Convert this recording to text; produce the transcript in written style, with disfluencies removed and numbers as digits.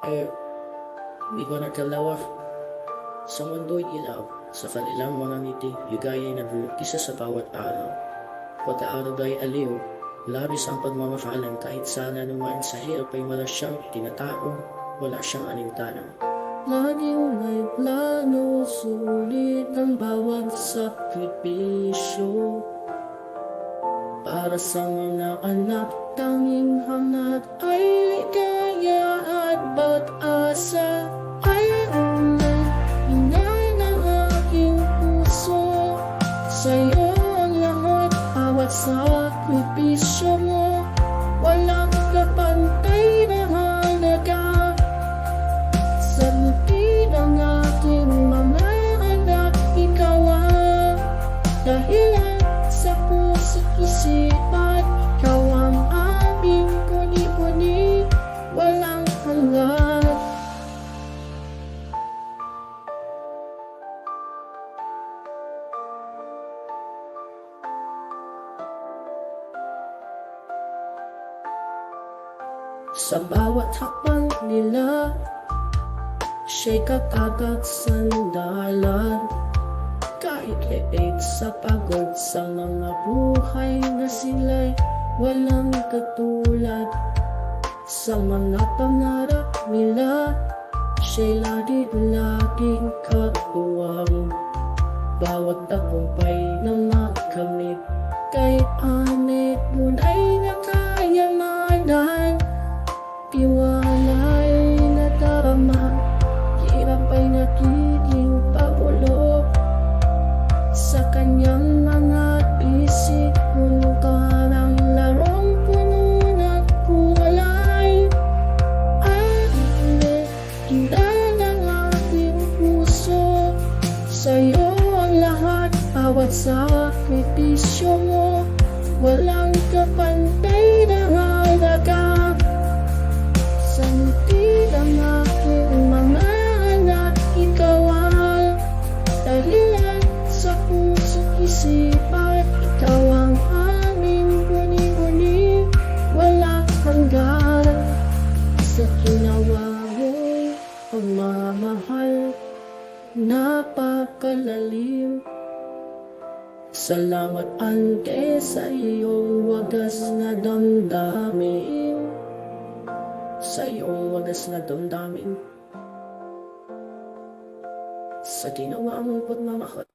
Eh, di ba nagkalawa? Sa mundo'y ilaw, sa kanilang mga ngiti, ligaya'y nag-uumpisa sa bawat araw. Pagka-araw ay aliw, labis ang pagmamahalan kahit sana naman sa hirap ay wala siyang tinataong, wala siyang alintanang. Laging may plano, sulit ang bawat sakripisyo. Para sa mga anak, tanging hangat ay ligaya at pag-asa. Ay unay, inay ng aking puso. Sa'yo ang lahat, bawat sakripisyo mo. Walang kapantay na halaga. Sa ngiti ng aking mga anak, ikaw ang dahilan sa puso't isipan. Ikaw ang aming kuni-kuni, walang hanggan. Sa bawat hakbang nila, siya'y kakagak sandalan. Kahit leeg sa pagod, sa mga buhay na sila'y walang katulad. Sa mga pangarap nila, siya'y laging katuwang. Bawat tagumpay na makamit, kahit anit muna'y nakayamanan. Tiwala'y nadarama, hirap ay nagiging pabulok. Sa kanyang mga bisig, puno ka ng larong puno ng kulay. Ay inday ng aking puso. Sa'yo ang lahat, bawat sakripisyo mo. Walang kapantay na halaga. Sa ngiti ng aking mga anak, ikaw ang dahilan sa puso't isipan. Ikaw ang aming guni-guni, walang hanggan. Sa ginawa mo'y pagmamahal, napakalalim. Salamat ante sa iyong wagas na damdamin. Sa iyong wagas na damdamin. Sa ginawa mong pagmamahal,